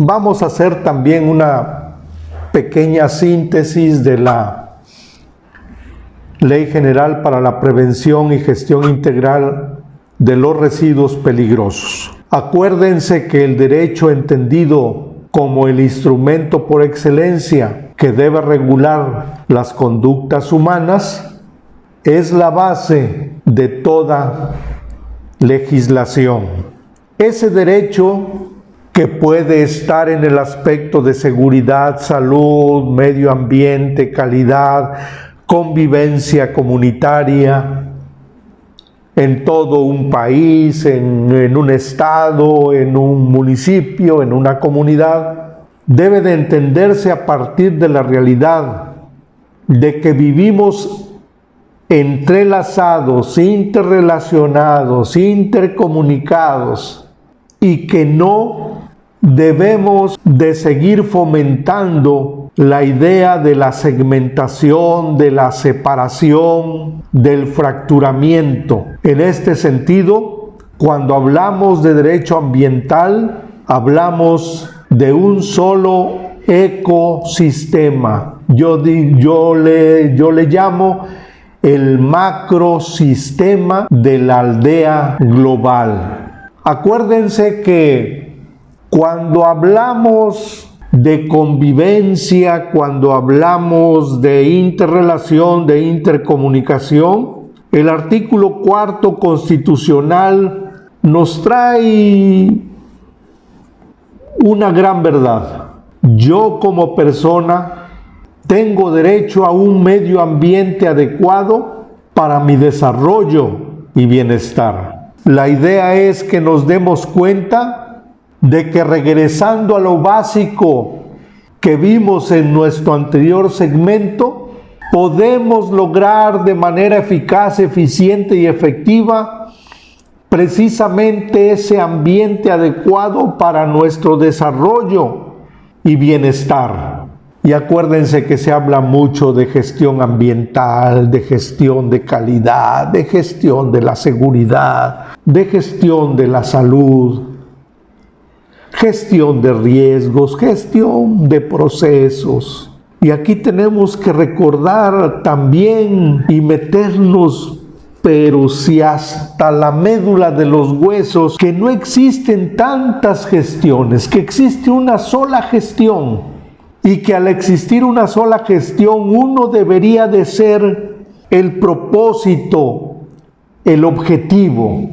Vamos a hacer también una pequeña síntesis de la Ley General para la Prevención y Gestión Integral de los Residuos Peligrosos. Acuérdense que el derecho entendido como el instrumento por excelencia que debe regular las conductas humanas es la base de toda legislación. Ese derecho que puede estar en el aspecto de seguridad, salud, medio ambiente, calidad, convivencia comunitaria, en todo un país, en un estado, en un municipio, en una comunidad, debe de entenderse a partir de la realidad de que vivimos entrelazados, interrelacionados, intercomunicados, y que no debemos de seguir fomentando la idea de la segmentación, de la separación, del fracturamiento. En este sentido, cuando hablamos de derecho ambiental, hablamos de un solo ecosistema. Yo le llamo el macrosistema de la aldea global. Acuérdense que cuando hablamos de convivencia, cuando hablamos de interrelación, de intercomunicación, el artículo 4 constitucional nos trae una gran verdad. Yo como persona tengo derecho a un medio ambiente adecuado para mi desarrollo y bienestar. La idea es que nos demos cuenta de que, regresando a lo básico que vimos en nuestro anterior segmento, podemos lograr de manera eficaz, eficiente y efectiva precisamente ese ambiente adecuado para nuestro desarrollo y bienestar. Y acuérdense que se habla mucho de gestión ambiental, de gestión de calidad, de gestión de la seguridad, de gestión de la salud, gestión de riesgos, gestión de procesos. Y aquí tenemos que recordar también y meternos, pero si hasta la médula de los huesos, que no existen tantas gestiones, que existe una sola gestión, y que al existir una sola gestión, uno debería de ser el propósito, el objetivo,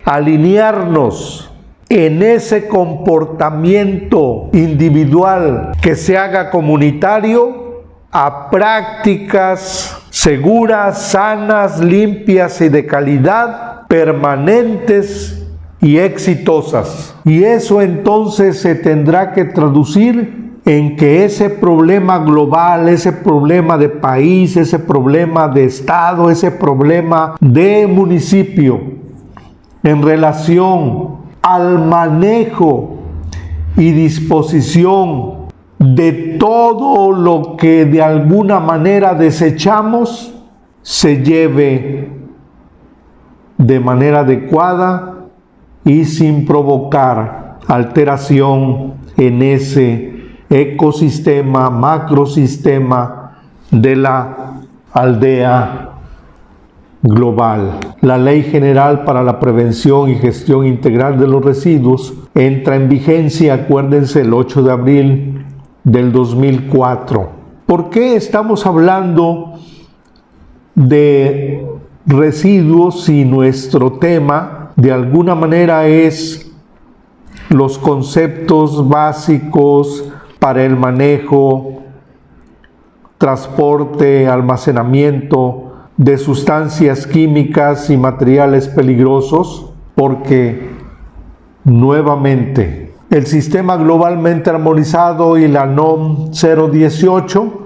alinearnos en ese comportamiento individual que se haga comunitario a prácticas seguras, sanas, limpias y de calidad, permanentes y exitosas. Y eso entonces se tendrá que traducir en que ese problema global, ese problema de país, ese problema de estado, ese problema de municipio, en relación al manejo y disposición de todo lo que de alguna manera desechamos, se lleve de manera adecuada y sin provocar alteración en ese ecosistema, macrosistema de la aldea global. La Ley General para la Prevención y Gestión Integral de los Residuos entra en vigencia, acuérdense, el 8 de abril del 2004. ¿Por qué estamos hablando de residuos si nuestro tema de alguna manera es los conceptos básicos para el manejo, transporte, almacenamiento de sustancias químicas y materiales peligrosos? Porque nuevamente el sistema globalmente armonizado y la NOM 018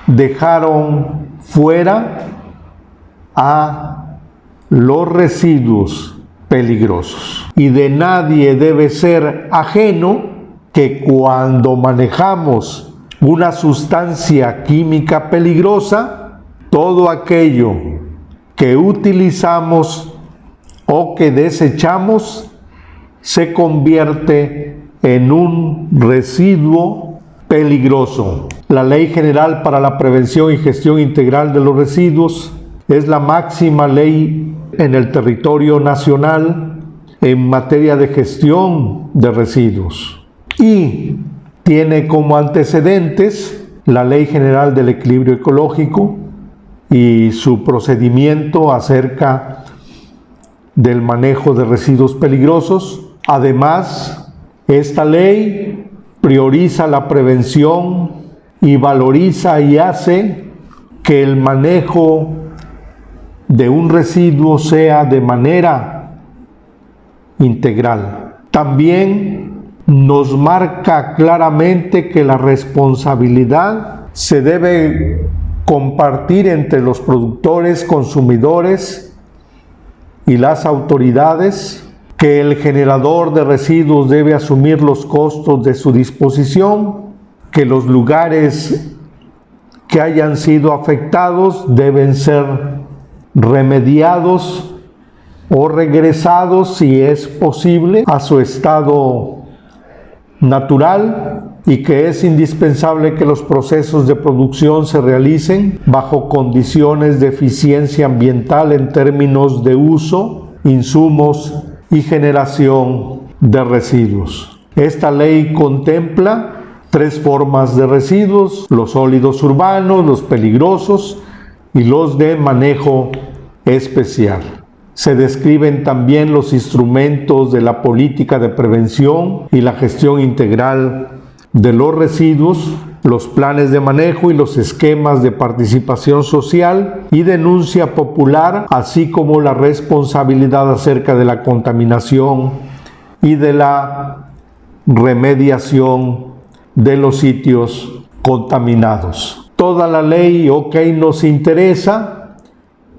dejaron fuera a los residuos peligrosos, y de nadie debe ser ajeno que cuando manejamos una sustancia química peligrosa, todo aquello que utilizamos o que desechamos se convierte en un residuo peligroso. La Ley General para la Prevención y Gestión Integral de los Residuos es la máxima ley en el territorio nacional en materia de gestión de residuos y tiene como antecedentes la Ley General del Equilibrio Ecológico y su procedimiento acerca del manejo de residuos peligrosos. Además, esta ley prioriza la prevención y valoriza y hace que el manejo de un residuo sea de manera integral. También nos marca claramente que la responsabilidad se debe compartir entre los productores, consumidores y las autoridades, que el generador de residuos debe asumir los costos de su disposición, que los lugares que hayan sido afectados deben ser remediados o regresados, si es posible, a su estado natural, y que es indispensable que los procesos de producción se realicen bajo condiciones de eficiencia ambiental en términos de uso, insumos y generación de residuos. Esta ley contempla 3 formas de residuos: los sólidos urbanos, los peligrosos y los de manejo especial. Se describen también los instrumentos de la política de prevención y la gestión integral de los residuos, los planes de manejo y los esquemas de participación social y denuncia popular, así como la responsabilidad acerca de la contaminación y de la remediación de los sitios contaminados. Toda la ley, nos interesa,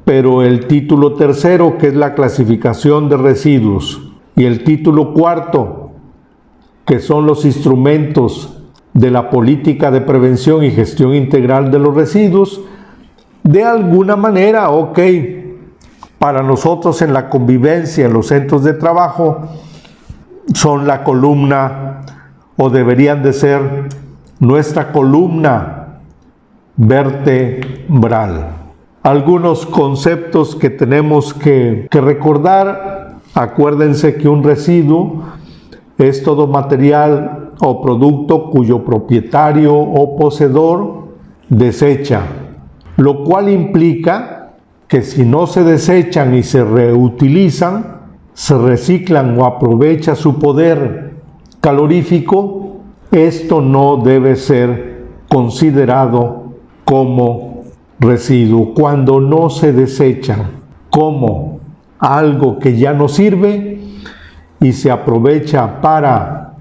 pero el título 3, que es la clasificación de residuos, y el título 4, que son los instrumentos de la política de prevención y gestión integral de los residuos, de alguna manera, para nosotros en la convivencia, en los centros de trabajo, son la columna, o deberían de ser nuestra columna vertebral. Algunos conceptos que tenemos que recordar: acuérdense que un residuo es todo material o producto cuyo propietario o poseedor desecha, lo cual implica que si no se desechan y se reutilizan, se reciclan o aprovecha su poder calorífico, esto no debe ser considerado como residuo. Cuando no se desechan como algo que ya no sirve y se aprovecha para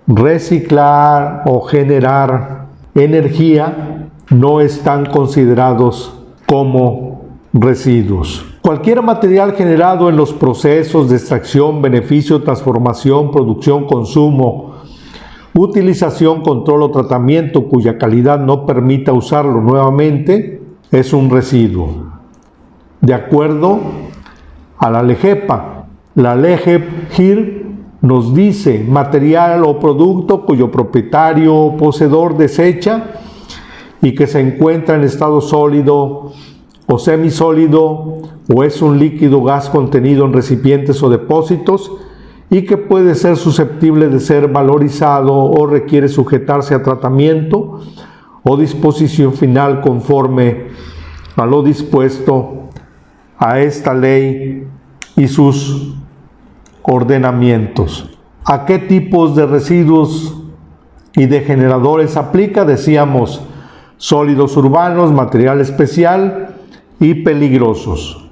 reciclar o generar energía, no están considerados como residuos. Cualquier material generado en los procesos de extracción, beneficio, transformación, producción, consumo, utilización, control o tratamiento cuya calidad no permita usarlo nuevamente es un residuo. De acuerdo a la LEGEPA, la LEGEP-GIR nos dice: material o producto cuyo propietario o poseedor desecha y que se encuentra en estado sólido o semisólido, o es un líquido gas contenido en recipientes o depósitos y que puede ser susceptible de ser valorizado o requiere sujetarse a tratamiento o disposición final conforme a lo dispuesto a esta ley y sus ordenamientos. ¿A qué tipos de residuos y de generadores aplica? Decíamos: sólidos urbanos, material especial y peligrosos.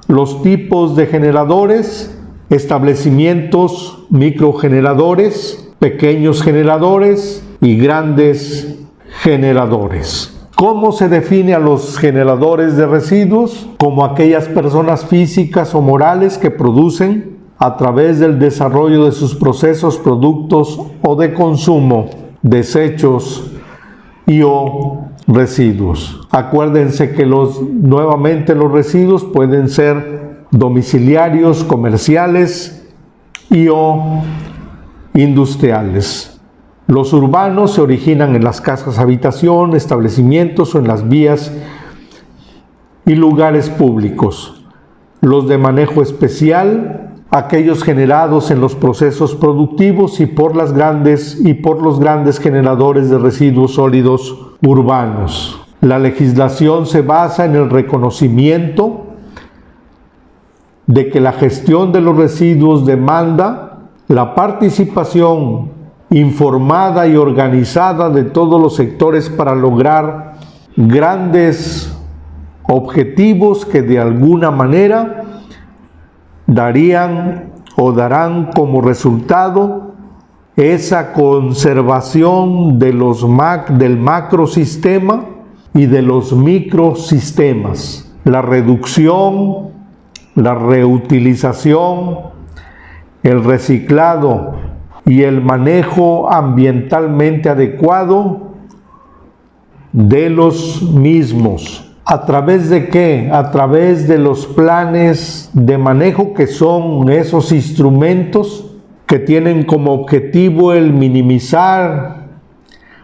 Los tipos de generadores: establecimientos microgeneradores, pequeños generadores y grandes generadores. ¿Cómo se define a los generadores de residuos? Como aquellas personas físicas o morales que producen, a través del desarrollo de sus procesos, productos o de consumo, desechos y o residuos. Acuérdense que nuevamente los residuos pueden ser domiciliarios, comerciales y industriales. Los urbanos se originan en las casas habitación, establecimientos o en las vías y lugares públicos. Los de manejo especial, aquellos generados en los procesos productivos y por los grandes generadores de residuos sólidos urbanos. La legislación se basa en el reconocimiento de que la gestión de los residuos demanda la participación informada y organizada de todos los sectores para lograr grandes objetivos que de alguna manera darían o darán como resultado esa conservación de del macrosistema y de los microsistemas, la reducción, la reutilización, el reciclado y el manejo ambientalmente adecuado de los mismos. ¿A través de qué? A través de los planes de manejo, que son esos instrumentos que tienen como objetivo el minimizar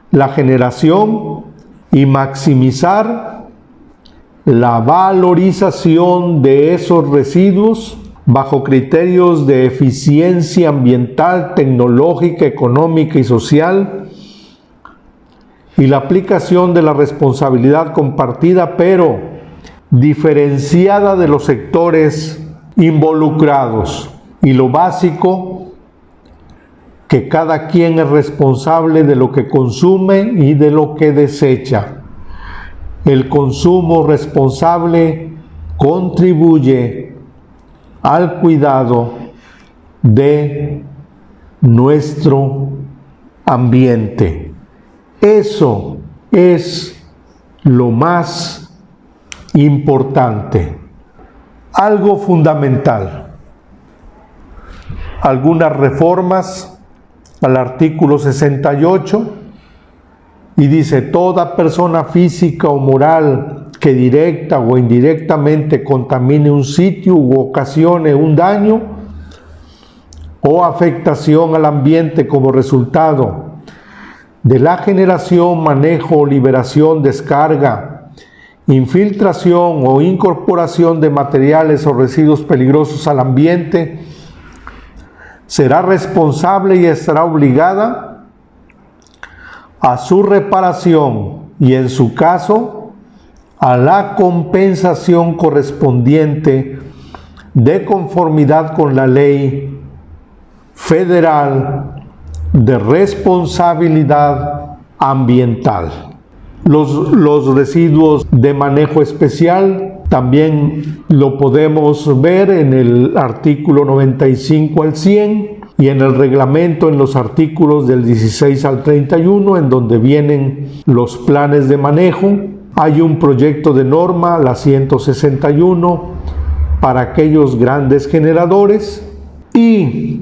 la generación y maximizar la valorización de esos residuos bajo criterios de eficiencia ambiental, tecnológica, económica y social, y la aplicación de la responsabilidad compartida, pero diferenciada de los sectores involucrados. Y lo básico, que cada quien es responsable de lo que consume y de lo que desecha. El consumo responsable contribuye al cuidado de nuestro ambiente. Eso es lo más importante. Algo fundamental. Algunas reformas al artículo 68 y dice: toda persona física o moral que directa o indirectamente contamine un sitio u ocasione un daño o afectación al ambiente como resultado de la generación, manejo, liberación, descarga, infiltración o incorporación de materiales o residuos peligrosos al ambiente, será responsable y estará obligada a su reparación y, en su caso, a la compensación correspondiente de conformidad con la ley federal de responsabilidad ambiental. Los residuos de manejo especial también lo podemos ver en el artículo 95 al 100 y en el reglamento en los artículos del 16 al 31, en donde vienen los planes de manejo. Hay un proyecto de norma, la 161, para aquellos grandes generadores, y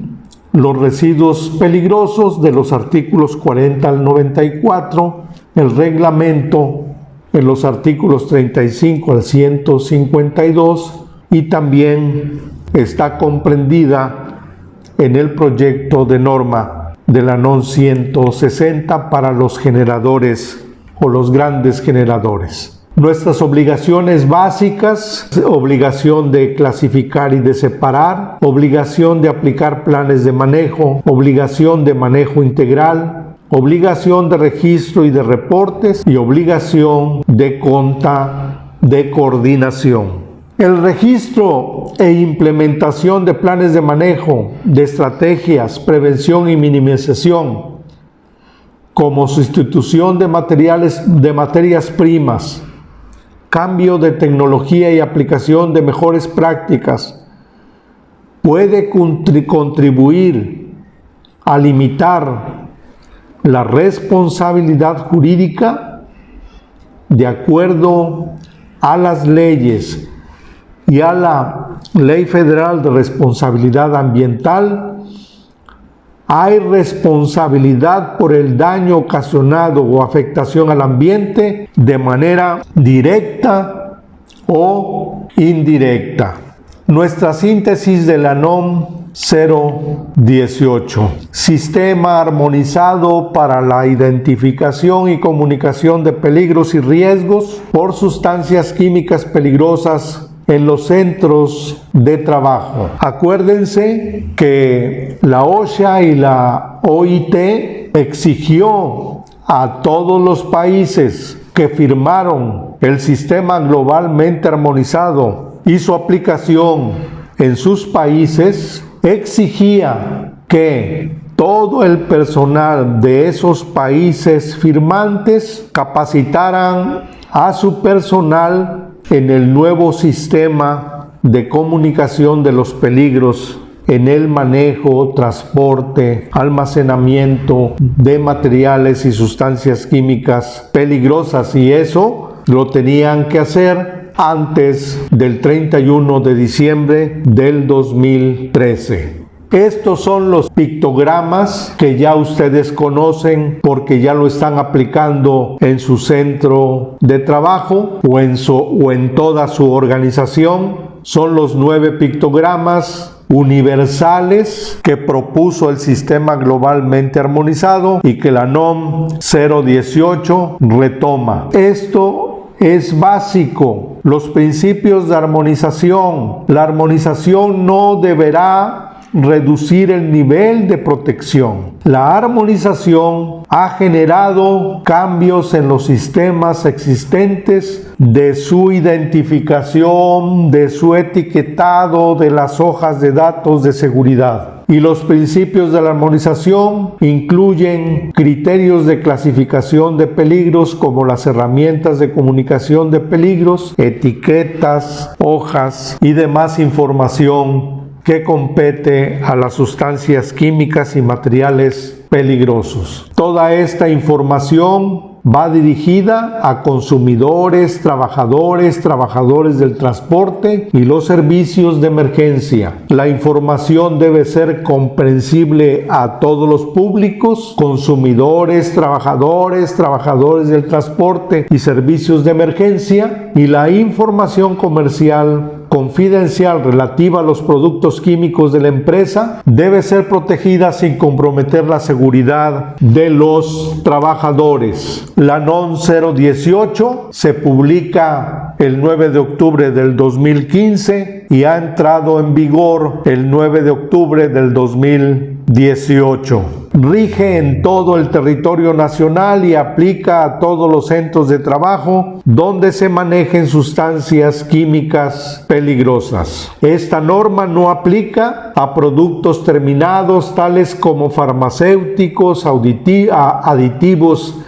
los residuos peligrosos de los artículos 40 al 94, el reglamento en los artículos 35 al 152, y también está comprendida en el proyecto de norma de la NOM 160 para los generadores o los grandes generadores. Nuestras obligaciones básicas: obligación de clasificar y de separar, obligación de aplicar planes de manejo, obligación de manejo integral, obligación de registro y de reportes y obligación de coordinación. El registro e implementación de planes de manejo, de estrategias, prevención y minimización, como sustitución de materias primas, cambio de tecnología y aplicación de mejores prácticas, puede contribuir a limitar la responsabilidad jurídica de acuerdo a las leyes y a la Ley Federal de Responsabilidad Ambiental. Hay responsabilidad por el daño ocasionado o afectación al ambiente de manera directa o indirecta. Nuestra síntesis de la NOM 018. Sistema armonizado para la identificación y comunicación de peligros y riesgos por sustancias químicas peligrosas en los centros de trabajo. Acuérdense que la OSHA y la OIT exigió a todos los países que firmaron el sistema globalmente armonizado y su aplicación en sus países, exigía que todo el personal de esos países firmantes capacitaran a su personal en el nuevo sistema de comunicación de los peligros en el manejo, transporte, almacenamiento de materiales y sustancias químicas peligrosas, y eso lo tenían que hacer antes del 31 de diciembre del 2013. Estos son los pictogramas que ya ustedes conocen porque ya lo están aplicando en su centro de trabajo o en toda su organización. Son los 9 pictogramas universales que propuso el sistema globalmente armonizado y que la NOM 018 retoma. Esto es básico. Los principios de armonización. La armonización no deberá reducir el nivel de protección. La armonización ha generado cambios en los sistemas existentes de su identificación, de su etiquetado, de las hojas de datos de seguridad. Y los principios de la armonización incluyen criterios de clasificación de peligros como las herramientas de comunicación de peligros, etiquetas, hojas y demás información que compete a las sustancias químicas y materiales peligrosos. Toda esta información va dirigida a consumidores, trabajadores del transporte y los servicios de emergencia. La información debe ser comprensible a todos los públicos, consumidores, trabajadores del transporte y servicios de emergencia, y la información comercial confidencial relativa a los productos químicos de la empresa debe ser protegida sin comprometer la seguridad de los trabajadores. La NOM 018 se publica el 9 de octubre del 2015 y ha entrado en vigor el 9 de octubre del 2018. Rige en todo el territorio nacional y aplica a todos los centros de trabajo donde se manejen sustancias químicas peligrosas. Esta norma no aplica a productos terminados tales como farmacéuticos, aditivos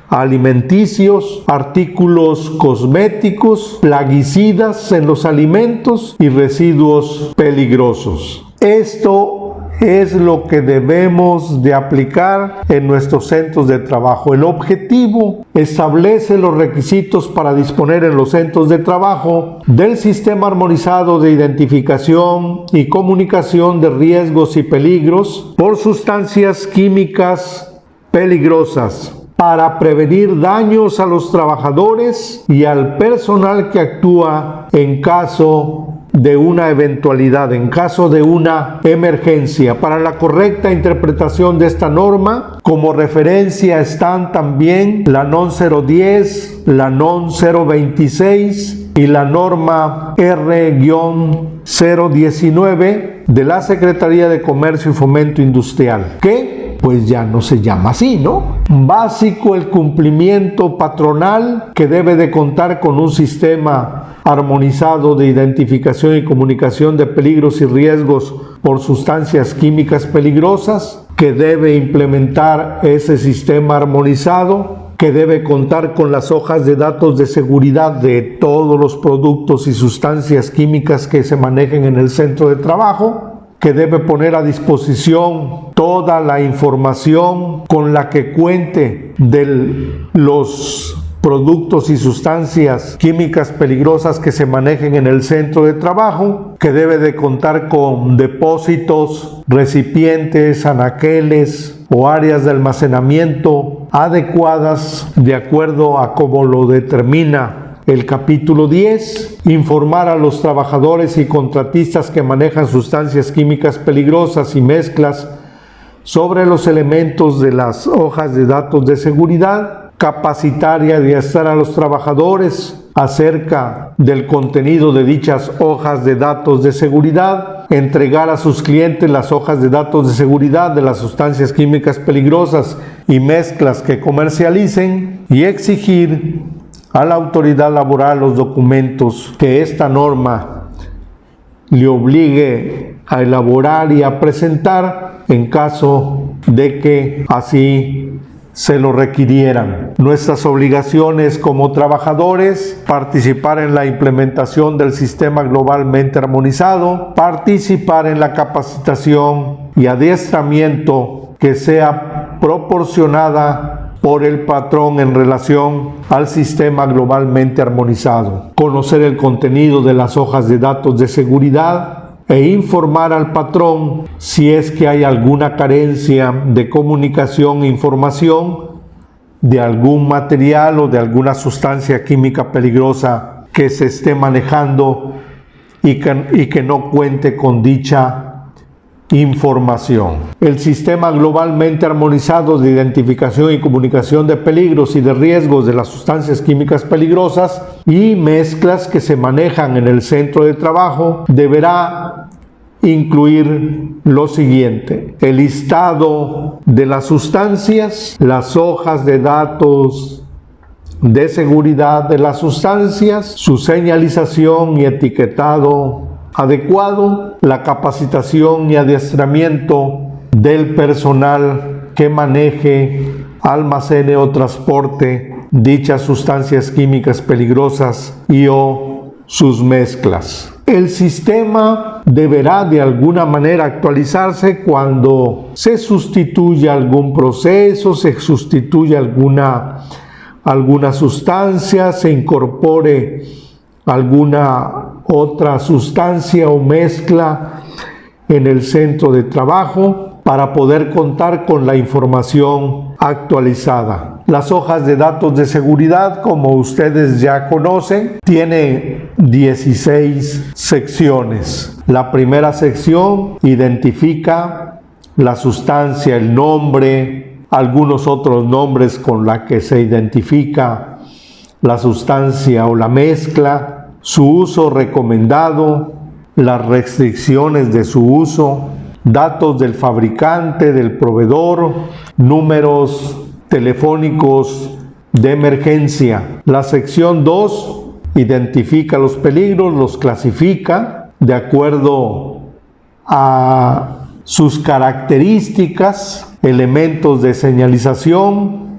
alimenticios, artículos cosméticos, plaguicidas en los alimentos y residuos peligrosos. Esto es lo que debemos de aplicar en nuestros centros de trabajo. El objetivo establece los requisitos para disponer en los centros de trabajo del sistema armonizado de identificación y comunicación de riesgos y peligros por sustancias químicas peligrosas, para prevenir daños a los trabajadores y al personal que actúa en caso de una eventualidad, en caso de una emergencia. Para la correcta interpretación de esta norma, como referencia están también la NOM 010, la NOM 026 y la norma R-019 de la Secretaría de Comercio y Fomento Industrial, que pues ya no se llama así, ¿no? Básico el cumplimiento patronal, que debe de contar con un sistema armonizado de identificación y comunicación de peligros y riesgos por sustancias químicas peligrosas, que debe implementar ese sistema armonizado, que debe contar con las hojas de datos de seguridad de todos los productos y sustancias químicas que se manejen en el centro de trabajo, que debe poner a disposición toda la información con la que cuente de los productos y sustancias químicas peligrosas que se manejen en el centro de trabajo, que debe de contar con depósitos, recipientes, anaqueles o áreas de almacenamiento adecuadas de acuerdo a cómo lo determina El capítulo 10, informar a los trabajadores y contratistas que manejan sustancias químicas peligrosas y mezclas sobre los elementos de las hojas de datos de seguridad, capacitar y adiestrar a los trabajadores acerca del contenido de dichas hojas de datos de seguridad, entregar a sus clientes las hojas de datos de seguridad de las sustancias químicas peligrosas y mezclas que comercialicen y exigir a la autoridad laboral los documentos que esta norma le obligue a elaborar y a presentar en caso de que así se lo requirieran. Nuestras obligaciones como trabajadores: participar en la implementación del sistema globalmente armonizado, participar en la capacitación y adiestramiento que sea proporcionada por el patrón en relación al sistema globalmente armonizado, conocer el contenido de las hojas de datos de seguridad e informar al patrón si es que hay alguna carencia de comunicación e información de algún material o de alguna sustancia química peligrosa que se esté manejando y que no cuente con dicha información. El sistema globalmente armonizado de identificación y comunicación de peligros y de riesgos de las sustancias químicas peligrosas y mezclas que se manejan en el centro de trabajo deberá incluir lo siguiente: el listado de las sustancias, las hojas de datos de seguridad de las sustancias, su señalización y etiquetado adecuado, la capacitación y adiestramiento del personal que maneje, almacene o transporte dichas sustancias químicas peligrosas y o sus mezclas. El sistema deberá de alguna manera actualizarse cuando se sustituya algún proceso, se sustituye alguna sustancia, se incorpore alguna otra sustancia o mezcla en el centro de trabajo para poder contar con la información actualizada. Las hojas de datos de seguridad, como ustedes ya conocen, tiene 16 secciones. La primera sección identifica la sustancia, el nombre, algunos otros nombres con la que se identifica la sustancia o la mezcla, su uso recomendado, las restricciones de su uso, datos del fabricante, del proveedor, números telefónicos de emergencia. La sección 2 identifica los peligros, los clasifica de acuerdo a sus características, elementos de señalización,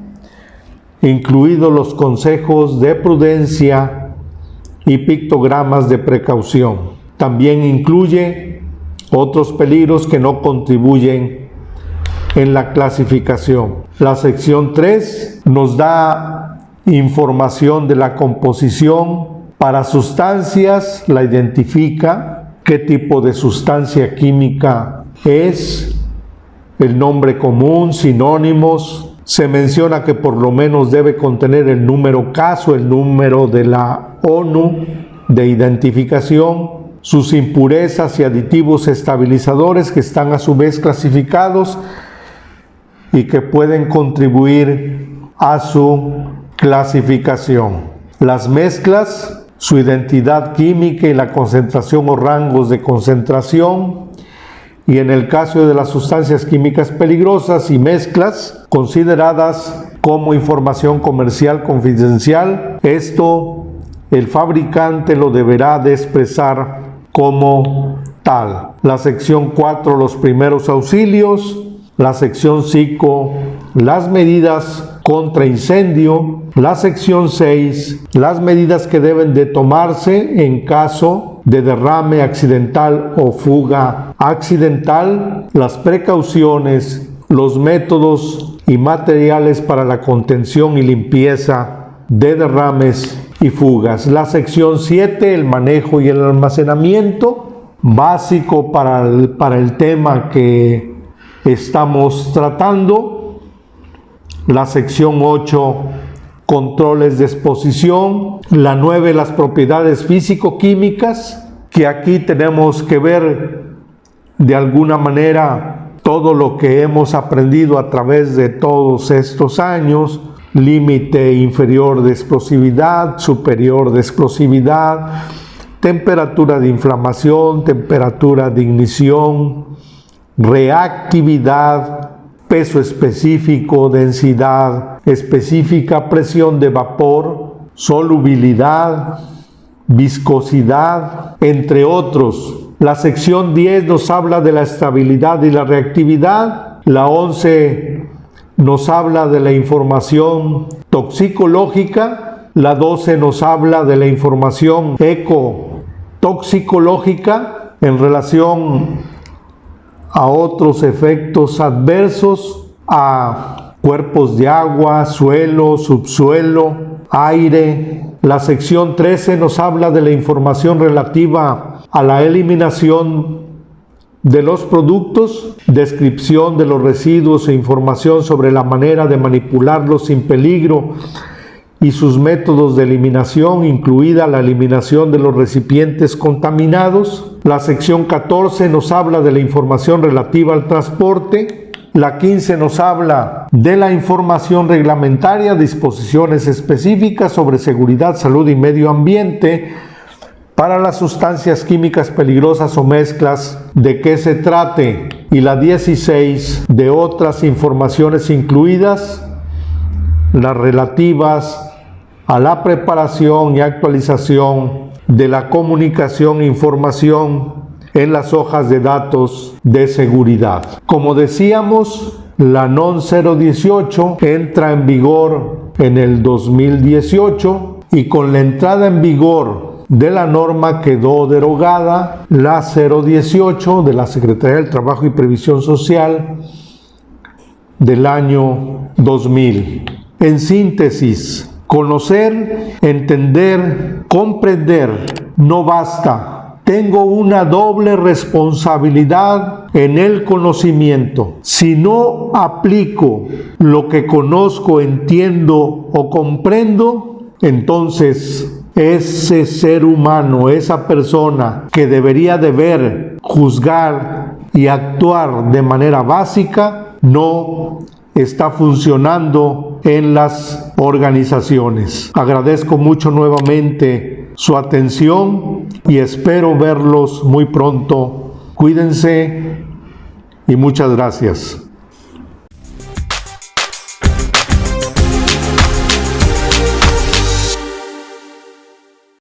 incluidos los consejos de prudencia y pictogramas de precaución. También incluye otros peligros que no contribuyen en la clasificación. La sección 3 nos da información de la composición. Para sustancias la identifica, qué tipo de sustancia química es, el nombre común, sinónimos. Se menciona que por lo menos debe contener el número CASO, el número de la ONU de identificación, sus impurezas y aditivos estabilizadores que están a su vez clasificados y que pueden contribuir a su clasificación. Las mezclas, su identidad química y la concentración o rangos de concentración. Y en el caso de las sustancias químicas peligrosas y mezclas consideradas como información comercial confidencial, esto el fabricante lo deberá de expresar como tal. La sección 4, los primeros auxilios. La sección 5, las medidas contra incendio. La sección 6, las medidas que deben de tomarse en caso de derrame accidental o fuga accidental. Las precauciones, los métodos y materiales para la contención y limpieza de derrames y fugas. La sección 7, el manejo y el almacenamiento, básico para el tema que estamos tratando. La sección 8, controles de exposición. La 9, las propiedades físico-químicas, que aquí tenemos que ver de alguna manera todo lo que hemos aprendido a través de todos estos años: límite inferior de explosividad, superior de explosividad, temperatura de inflamación, temperatura de ignición, reactividad, peso específico, densidad específica, presión de vapor, solubilidad, viscosidad, entre otros. La sección 10 nos habla de la estabilidad y la reactividad. La 11 nos habla de la información toxicológica. La 12 nos habla de la información ecotoxicológica en relación a otros efectos adversos, a cuerpos de agua, suelo, subsuelo, aire. La sección 13 nos habla de la información relativa a la eliminación de los productos, descripción de los residuos e información sobre la manera de manipularlos sin peligro y sus métodos de eliminación, incluida la eliminación de los recipientes contaminados. La sección 14 nos habla de la información relativa al transporte. La 15 nos habla de la información reglamentaria, disposiciones específicas sobre seguridad, salud y medio ambiente para las sustancias químicas peligrosas o mezclas, de qué se trate. Y la 16 de otras informaciones incluidas, las relativas a la preparación y actualización de la comunicación e información en las hojas de datos de seguridad. Como decíamos, la NON 018 entra en vigor en el 2018 y con la entrada en vigor de la norma quedó derogada la 018 de la Secretaría del Trabajo y Previsión Social del año 2000. En síntesis, conocer, entender, comprender no basta. Tengo una doble responsabilidad en el conocimiento. Si no aplico lo que conozco, entiendo o comprendo, entonces ese ser humano, esa persona que debería de ver, juzgar y actuar de manera básica, no está funcionando en las organizaciones. Agradezco mucho nuevamente su atención y espero verlos muy pronto. Cuídense y muchas gracias.